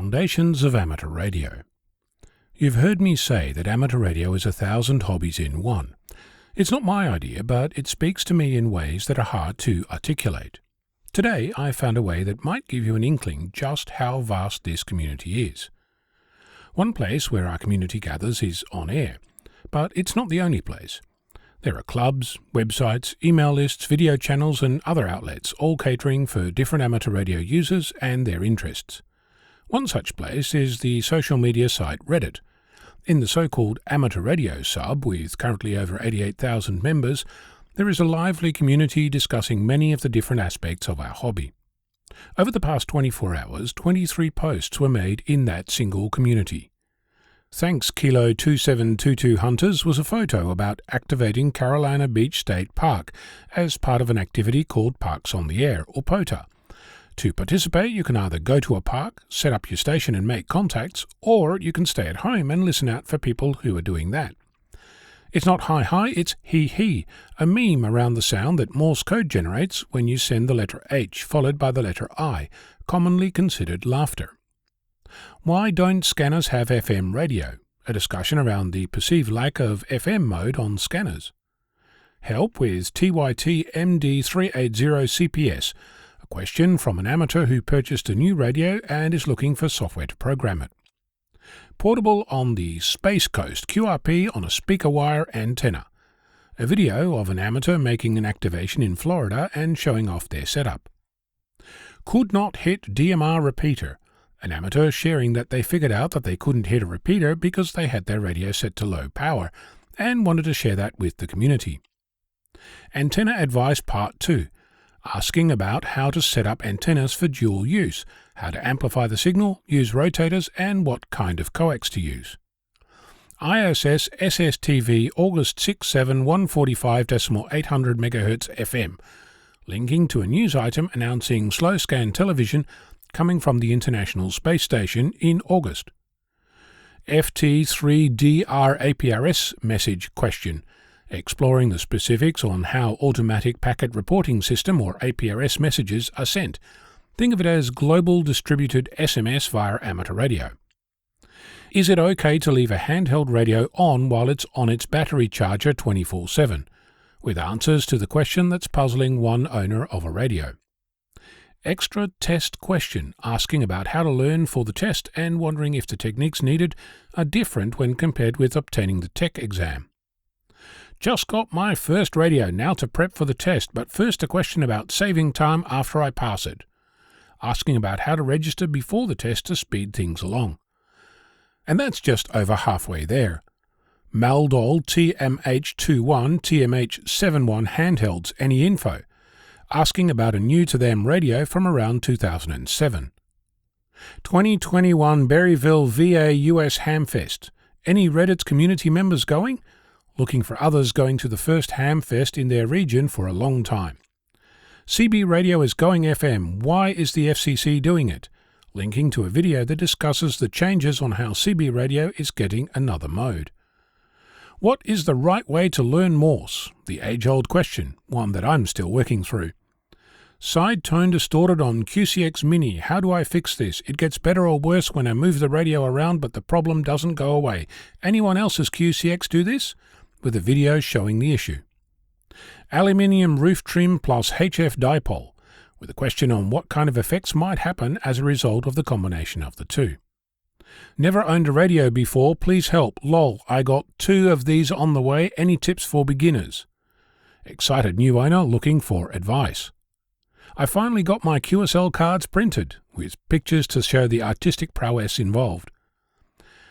Foundations of Amateur Radio. You've heard me say that amateur radio is 1,000 hobbies in one. It's not my idea, but it speaks to me in ways that are hard to articulate. Today, I found a way that might give you an inkling just how vast this community is. One place where our community gathers is on air, but it's not the only place. There are clubs, websites, email lists, video channels and other outlets, all catering for different amateur radio users and their interests. One such place is the social media site Reddit. In the so-called amateur radio sub, with currently over 88,000 members, there is a lively community discussing many of the different aspects of our hobby. Over the past 24 hours, 23 posts were made in that single community. Thanks Kilo 2722 Hunters was a photo about activating Carolina Beach State Park as part of an activity called Parks on the Air, or POTA. To participate, you can either go to a park, set up your station and make contacts, or you can stay at home and listen out for people who are doing that. It's not hi-hi, it's hee-hee, a meme around the sound that Morse Code generates when you send the letter H followed by the letter I, commonly considered laughter. Why don't scanners have FM radio? A discussion around the perceived lack of FM mode on scanners. Help with TYT MD380 CPS, a question from an amateur who purchased a new radio and is looking for software to program it. Portable on the Space Coast QRP on a speaker wire antenna. A video of an amateur making an activation in Florida and showing off their setup. Could not hit DMR repeater. An amateur sharing that they figured out that they couldn't hit a repeater because they had their radio set to low power and wanted to share that with the community. Antenna Advice Part 2. Asking about how to set up antennas for dual use, how to amplify the signal, use rotators, and what kind of coax to use. ISS SSTV August 6/7 145.800 MHz FM, linking to a news item announcing slow scan television coming from the International Space Station in August. FT3DR APRS message question, exploring the specifics on how Automatic Packet Reporting System or APRS messages are sent. Think of it as global distributed SMS via amateur radio. Is it okay to leave a handheld radio on while it's on its battery charger 24/7? With answers to the question that's puzzling one owner of a radio. Extra test question, asking about how to learn for the test and wondering if the techniques needed are different when compared with obtaining the tech exam. Just got my first radio, now to prep for the test, but first a question about saving time after I pass it. Asking about how to register before the test to speed things along. And that's just over halfway there. Maldol TMH21 TMH71 handhelds, any info? Asking about a new-to-them radio from around 2007. 2021 Berryville VA US Hamfest. Any Reddit's community members going? Looking for others going to the first Hamfest in their region for a long time. CB radio is going FM. Why is the FCC doing it? Linking to a video that discusses the changes on how CB radio is getting another mode. What is the right way to learn Morse? The age-old question, one that I'm still working through. Side tone distorted on QCX Mini. How do I fix this? It gets better or worse when I move the radio around, but the problem doesn't go away. Anyone else's QCX do this? With a video showing the issue. Aluminium roof trim plus HF dipole, with a question on what kind of effects might happen as a result of the combination of the two. Never owned a radio before, please help. Lol, I got 2 of these on the way. Any tips for beginners? Excited new owner looking for advice. I finally got my QSL cards printed, with pictures to show the artistic prowess involved.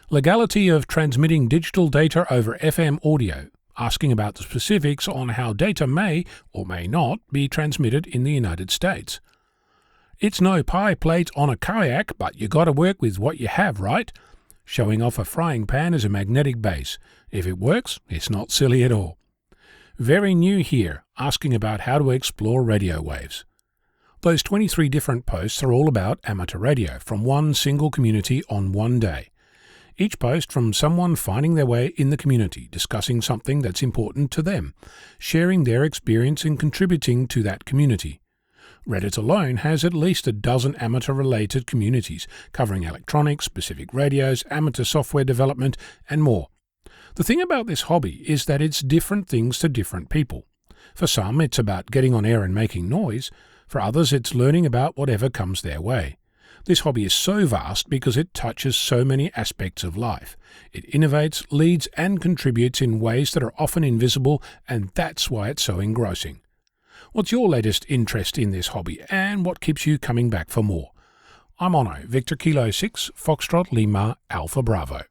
Legality of transmitting digital data over FM audio, asking about the specifics on how data may or may not be transmitted in the United States. It's no pie plate on a kayak, but you gotta work with what you have, right? Showing off a frying pan as a magnetic base. If it works, it's not silly at all. Very new here, asking about how to explore radio waves. Those 23 different posts are all about amateur radio from one single community on one day. Each post from someone finding their way in the community, discussing something that's important to them, sharing their experience and contributing to that community. Reddit alone has at least a dozen amateur-related communities covering electronics, specific radios, amateur software development, and more. The thing about this hobby is that it's different things to different people. For some, it's about getting on air and making noise. For others, it's learning about whatever comes their way. This hobby is so vast because it touches so many aspects of life. It innovates, leads, and contributes in ways that are often invisible, and that's why it's so engrossing. What's your latest interest in this hobby, and what keeps you coming back for more? I'm Onno, Victor Kilo 6, Foxtrot Lima, Alpha Bravo.